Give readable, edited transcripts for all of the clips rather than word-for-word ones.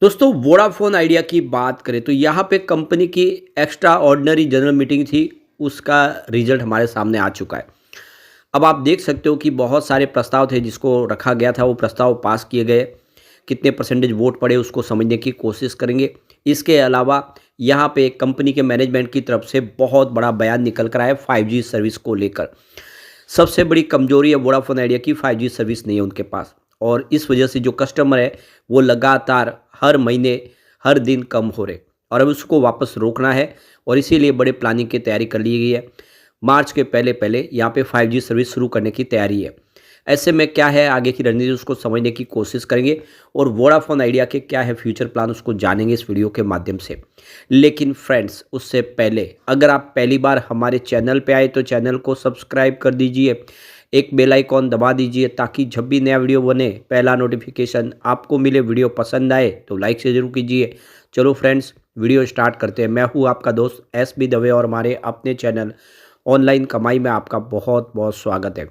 दोस्तों Vodafone idea की बात करें तो यहाँ पे कंपनी की एक्स्ट्रा ऑर्डिनरी जनरल मीटिंग थी। उसका रिजल्ट हमारे सामने आ चुका है। अब आप देख सकते हो कि बहुत सारे प्रस्ताव थे जिसको रखा गया था, वो प्रस्ताव पास किए गए। कितने परसेंटेज वोट पड़े उसको समझने की कोशिश करेंगे। इसके अलावा यहाँ पे कंपनी के मैनेजमेंट की तरफ से बहुत बड़ा बयान निकल कर आया 5G सर्विस को लेकर। सबसे बड़ी कमजोरी है वोडाफोन आइडिया की, 5G सर्विस नहीं है उनके पास। और इस वजह से जो कस्टमर है वो लगातार हर महीने हर दिन कम हो रहे, और अब उसको वापस रोकना है। और इसीलिए बड़े प्लानिंग की तैयारी कर ली गई है। मार्च के पहले पहले यहाँ पे 5G सर्विस शुरू करने की तैयारी है। ऐसे में क्या है आगे की रणनीति उसको समझने की कोशिश करेंगे, और वोडाफोन आइडिया के क्या है फ्यूचर प्लान उसको जानेंगे इस वीडियो के माध्यम से। लेकिन फ्रेंड्स उससे पहले अगर आप पहली बार हमारे चैनल पे आए तो चैनल को सब्सक्राइब कर दीजिए, एक बेल आइकॉन दबा दीजिए ताकि जब भी नया वीडियो बने पहला नोटिफिकेशन आपको मिले। वीडियो पसंद आए तो लाइक से ज़रूर कीजिए। चलो फ्रेंड्स वीडियो स्टार्ट करते हैं। मैं हूँ आपका दोस्त SB दवे और हमारे अपने चैनल ऑनलाइन कमाई में आपका बहुत बहुत स्वागत है।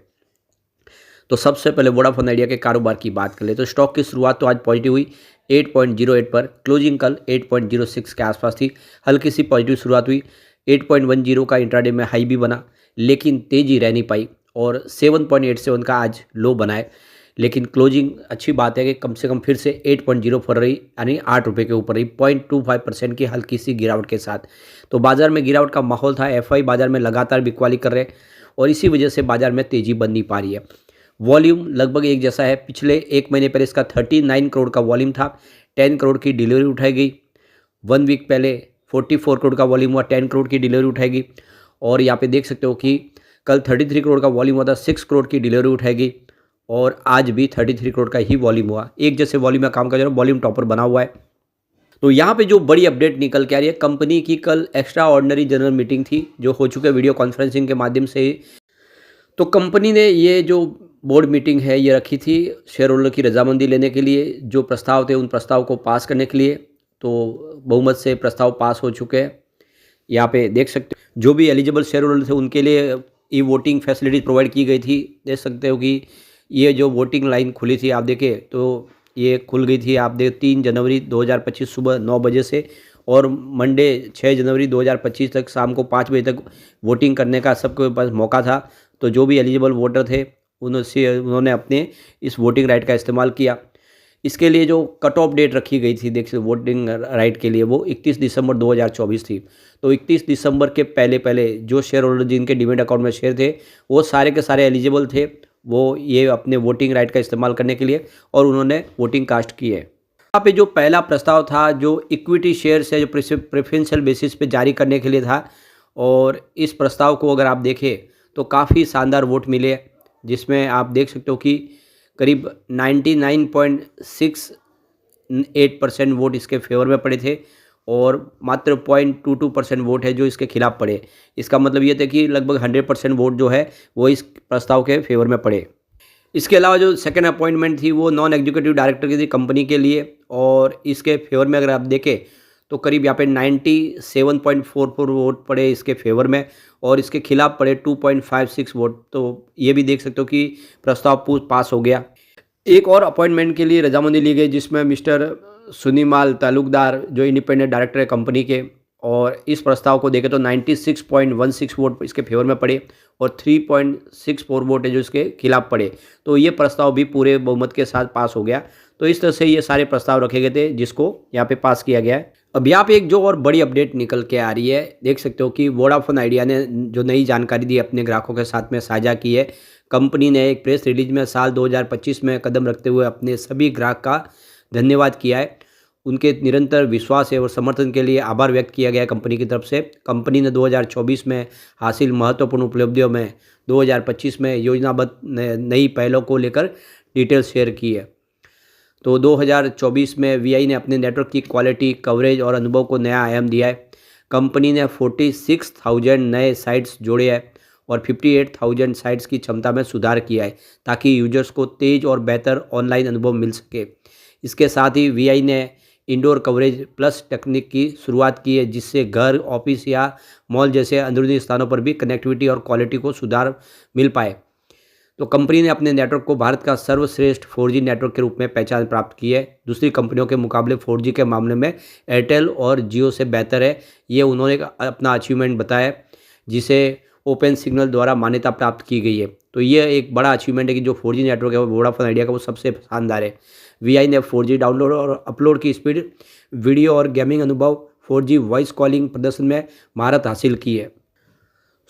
तो सबसे पहले वोडाफोन आइडिया के कारोबार की बात कर ले तो स्टॉक की शुरुआत तो आज पॉजिटिव हुई 8.08 पर, क्लोजिंग कल 8.06 के आसपास थी। हल्की सी पॉजिटिव शुरुआत हुई। 8.10 का इंट्राडे में हाई भी बना, लेकिन तेज़ी रह नहीं पाई और 7.87 का आज लो बना है। लेकिन क्लोजिंग अच्छी बात है कि कम से कम फिर से 8.04 रही, यानी 8 रुपये के ऊपर रही, 0.25% की हल्की सी गिरावट के साथ। तो बाजार में गिरावट का माहौल था। FI बाजार में लगातार बिकवाली कर रहे हैं और इसी वजह से बाजार में तेज़ी बन नहीं पा रही है। वॉल्यूम लगभग एक जैसा है। पिछले एक महीने पहले इसका 39 करोड़ का वॉल्यूम था, 10 करोड़ की डिलीवरी उठाई गई। 1 वीक पहले 44 करोड़ का वॉल्यूम हुआ, 10 करोड़ की डिलीवरी उठाई गई। और यहाँ पे देख सकते हो कि कल 33 करोड़ का वॉल्यूम हुआ था, 6 करोड़ की डिलीवरी उठाई गई। और आज भी 33 करोड़ का ही वॉल्यूम हुआ। एक जैसे वॉल्यूम में काम कर रहा है, वॉल्यूम टॉपर बना हुआ है। तो यहाँ पे जो बड़ी अपडेट निकल के आ रही है, कंपनी की कल एक्स्ट्रा ऑर्डिनरी जनरल मीटिंग थी जो हो चुके वीडियो कॉन्फ्रेंसिंग के माध्यम से। तो कंपनी ने ये जो बोर्ड मीटिंग है ये रखी थी शेयर होल्डर की रजामंदी लेने के लिए। जो प्रस्ताव थे उन प्रस्ताव को पास करने के लिए, तो बहुमत से प्रस्ताव पास हो चुके हैं। यहाँ पे देख सकते हो जो भी एलिजिबल शेयर होल्डर थे उनके लिए ई वोटिंग फैसिलिटी प्रोवाइड की गई थी। देख सकते हो कि ये जो वोटिंग लाइन खुली थी आप देखें तो ये खुल गई थी। आप देख 3 जनवरी 2025 सुबह 9 बजे से और मंडे 6 जनवरी 2025 तक शाम को 5 बजे तक वोटिंग करने का सबके पास मौका था। तो जो भी एलिजिबल वोटर थे उन्होंने अपने इस वोटिंग राइट का इस्तेमाल किया। इसके लिए जो कट ऑफ डेट रखी गई थी देख वोटिंग राइट के लिए वो 31 दिसंबर 2024 थी। तो 31 दिसंबर के पहले पहले जो शेयर होल्डर जिनके डीमैट अकाउंट में शेयर थे वो सारे के सारे एलिजिबल थे, वो ये अपने वोटिंग राइट का इस्तेमाल करने के लिए, और उन्होंने वोटिंग कास्ट की है। यहाँ पे जो पहला प्रस्ताव था जो इक्विटी शेयर से जो प्रेफरेंशियल बेसिस पे जारी करने के लिए था, और इस प्रस्ताव को अगर आप देखें तो काफ़ी शानदार वोट मिले, जिसमें आप देख सकते हो कि करीब 99.68% वोट इसके फेवर में पड़े थे और मात्र 0.22% वोट है जो इसके खिलाफ पड़े। इसका मतलब ये था कि लगभग 100% वोट जो है वो इस प्रस्ताव के फेवर में पड़े। इसके अलावा जो सेकंड अपॉइंटमेंट थी वो नॉन एग्जीक्यूटिव डायरेक्टर की थी कंपनी के लिए, और इसके फेवर में अगर आप देखें तो करीब यहाँ पे 97.44 वोट पड़े इसके फेवर में और इसके खिलाफ पड़े 2.56 वोट। तो ये भी देख सकते हो कि प्रस्ताव पास हो गया। एक और अपॉइंटमेंट के लिए रजामंदी ली गई जिसमें मिस्टर सुनीमाल तालुकदार जो इंडिपेंडेंट डायरेक्टर है कंपनी के, और इस प्रस्ताव को देखें तो 96.16 वोट इसके फेवर में पड़े और 3.64 वोट है जो इसके खिलाफ पड़े। तो ये प्रस्ताव भी पूरे बहुमत के साथ पास हो गया। तो इस तरह से ये सारे प्रस्ताव रखे गए थे जिसको यहाँ पे पास किया गया है। अब यहाँ पे एक जो और बड़ी अपडेट निकल के आ रही है, देख सकते हो कि वोडाफोन आइडिया ने जो नई जानकारी दी अपने ग्राहकों के साथ में साझा की है। कंपनी ने एक प्रेस रिलीज में साल 2025 में कदम रखते हुए अपने सभी ग्राहक का धन्यवाद किया है। उनके निरंतर विश्वास और समर्थन के लिए आभार व्यक्त किया गया है कंपनी की तरफ से। कंपनी ने 2024 में हासिल महत्वपूर्ण उपलब्धियों में 2025 में योजनाबद्ध नई पहलों को लेकर डिटेल शेयर की है। तो 2024 में VI ने अपने नेटवर्क की क्वालिटी, कवरेज और अनुभव को नया आयाम दिया है। कंपनी ने 46,000 नए साइट्स जोड़े हैं और 58,000 साइट्स की क्षमता में सुधार किया है ताकि यूजर्स को तेज़ और बेहतर ऑनलाइन अनुभव मिल सके। इसके साथ ही VI ने इंडोर कवरेज प्लस तकनीक की शुरुआत की है, जिससे घर, ऑफिस या मॉल जैसे अंदरूनी स्थानों पर भी कनेक्टिविटी और क्वालिटी को सुधार मिल पाए। तो कंपनी ने अपने नेटवर्क को भारत का सर्वश्रेष्ठ 4G नेटवर्क के रूप में पहचान प्राप्त की है। दूसरी कंपनियों के मुकाबले 4G के मामले में एयरटेल और जियो से बेहतर है। ये उन्होंने अपना अचीवमेंट बताया, जिसे ओपन सिग्नल द्वारा मान्यता प्राप्त की गई है। तो ये एक बड़ा अचीवमेंट है कि जो 4G नेटवर्क है वो वोडाफोन आइडिया का वो सबसे शानदार है। वीआई ने 4G डाउनलोड और अपलोड की स्पीड, वीडियो और गेमिंग अनुभव, 4G वॉइस कॉलिंग प्रदर्शन में महारत हासिल की है।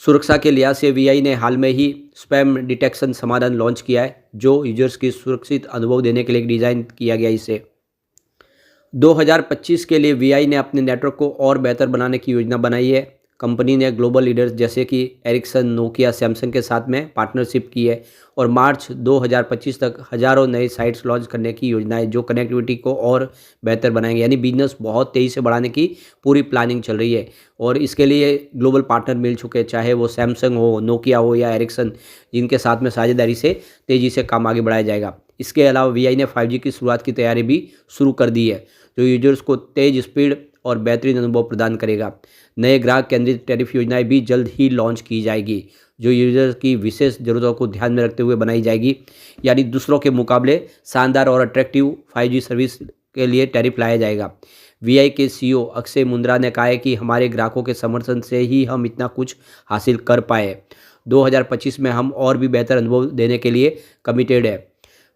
सुरक्षा के लिहाज से वीआई ने हाल में ही स्पैम डिटेक्शन समाधान लॉन्च किया है, जो यूजर्स की सुरक्षित अनुभव देने के लिए डिज़ाइन किया गया। इसे 2025 के लिए वीआई ने अपने नेटवर्क को और बेहतर बनाने की योजना बनाई है। कंपनी ने ग्लोबल लीडर्स जैसे कि एरिक्सन, नोकिया, सैमसंग के साथ में पार्टनरशिप की है और मार्च 2025 तक हज़ारों नए साइट्स लॉन्च करने की योजना है, जो कनेक्टिविटी को और बेहतर बनाएंगे। यानी बिजनेस बहुत तेज़ी से बढ़ाने की पूरी प्लानिंग चल रही है और इसके लिए ग्लोबल पार्टनर मिल चुके हैं, चाहे वो सैमसंग हो, नोकिया हो या एरिक्सन, जिनके साथ में साझेदारी से तेज़ी से काम आगे बढ़ाया जाएगा। इसके अलावा वीआई ने 5G की शुरुआत की तैयारी भी शुरू कर दी है, जो यूजर्स को तेज़ स्पीड और बेहतरीन अनुभव प्रदान करेगा। नए ग्राहक केंद्रित टैरिफ योजनाएं भी जल्द ही लॉन्च की जाएगी, जो यूजर्स की विशेष ज़रूरतों को ध्यान में रखते हुए बनाई जाएगी। यानी दूसरों के मुकाबले शानदार और अट्रैक्टिव 5G सर्विस के लिए टैरिफ लाया जाएगा। वीआई के सीईओ अक्षय मुंद्रा ने कहा है कि हमारे ग्राहकों के समर्थन से ही हम इतना कुछ हासिल कर पाए। 2025 में हम और भी बेहतर अनुभव देने के लिए कमिटेड है।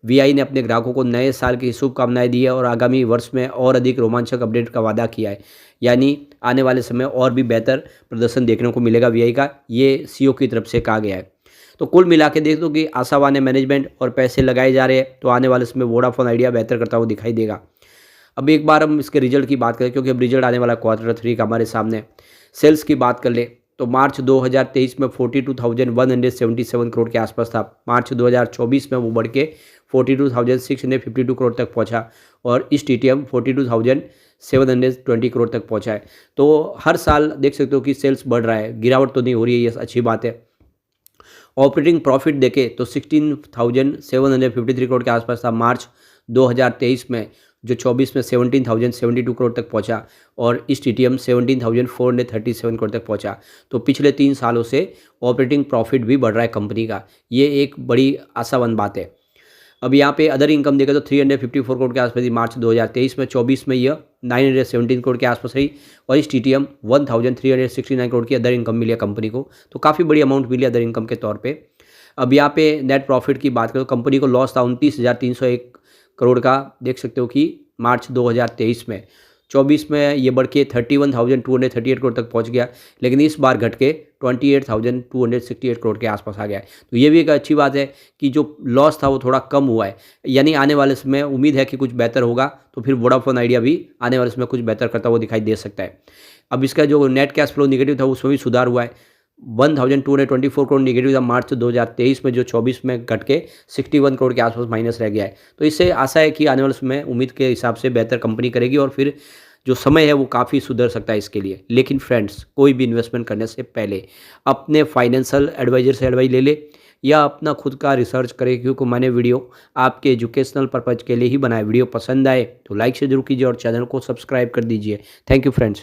वीआई ने अपने ग्राहकों को नए साल की शुभकामनाएं दी है और आगामी वर्ष में और अधिक रोमांचक अपडेट का वादा किया है। यानी आने वाले समय और भी बेहतर प्रदर्शन देखने को मिलेगा वीआई का, ये सीईओ की तरफ से कहा गया है। तो कुल मिला के देख दो कि आशावान है मैनेजमेंट और पैसे लगाए जा रहे हैं, तो आने वाले समय वोडाफोन आइडिया बेहतर करता हुआ दिखाई देगा। अब एक बार हम इसके रिजल्ट की बात करें, क्योंकि अब रिजल्ट आने वाला Q3 का हमारे सामने। सेल्स की बात कर ले तो मार्च 2023 में 42,177 करोड़ के आसपास था। मार्च 2024 में वो बढ़ के 42,652 करोड़ तक पहुंचा और इस TTM 42,720 करोड़ तक पहुंचा है। तो हर साल देख सकते हो कि सेल्स बढ़ रहा है, गिरावट तो नहीं हो रही है, ये अच्छी बात है। ऑपरेटिंग प्रॉफिट देखें तो 16,753 करोड़ के आसपास था मार्च 2023 में, जो 24 में 17,072 करोड़ तक पहुंचा और इस TTM 17,437 करोड़ तक पहुंचा। तो पिछले 3 सालों से ऑपरेटिंग प्रॉफिट भी बढ़ रहा है कंपनी का, ये एक बड़ी आशावान बात है। अब यहाँ पे अदर इनकम देखें तो 354 करोड़ के आसपास थी मार्च 2023 में, 24 में यह 917 करोड़ के आसपास रही और इस TTM 1369 करोड़ की अदर इनकम मिली है कंपनी को। तो काफ़ी बड़ी अमाउंट मिली अदर इनकम के तौर पे। अब यहाँ पे नेट प्रॉफिट की बात करें तो कंपनी को लॉस था 29,301 करोड़ का, देख सकते हो कि मार्च 2023 में। 24 में ये बढ़ के 31,238 करोड़ तक पहुंच गया, लेकिन इस बार घट के 28,268 करोड़ के आसपास आ गया है। तो ये भी एक अच्छी बात है कि जो लॉस था वो थोड़ा कम हुआ है। यानी आने वाले समय उम्मीद है कि कुछ बेहतर होगा, तो फिर वोडाफोन आइडिया भी आने वाले समय कुछ बेहतर करता हुआ दिखाई दे सकता है। अब इसका जो नेट कैश फ्लो निगेटिव था उसमें भी सुधार हुआ है। 1,224 करोड़ निगेटिव था मार्च 2023 में, जो 24 में घट के 61 करोड़ के आसपास माइनस रह गया है। तो इससे आशा है कि आने वाले समय उम्मीद के हिसाब से बेहतर कंपनी करेगी और फिर जो समय है वो काफ़ी सुधर सकता है इसके लिए। लेकिन फ्रेंड्स, कोई भी इन्वेस्टमेंट करने से पहले अपने फाइनेंशियल एडवाइजर से एडवाइस ले ले या अपना खुद का रिसर्च करें, क्योंकि मैंने वीडियो आपके एजुकेशनल पर्पज़ के लिए ही बनाया। वीडियो पसंद आए तो लाइक से जरूर कीजिए और चैनल को सब्सक्राइब कर दीजिए। Thank you friends.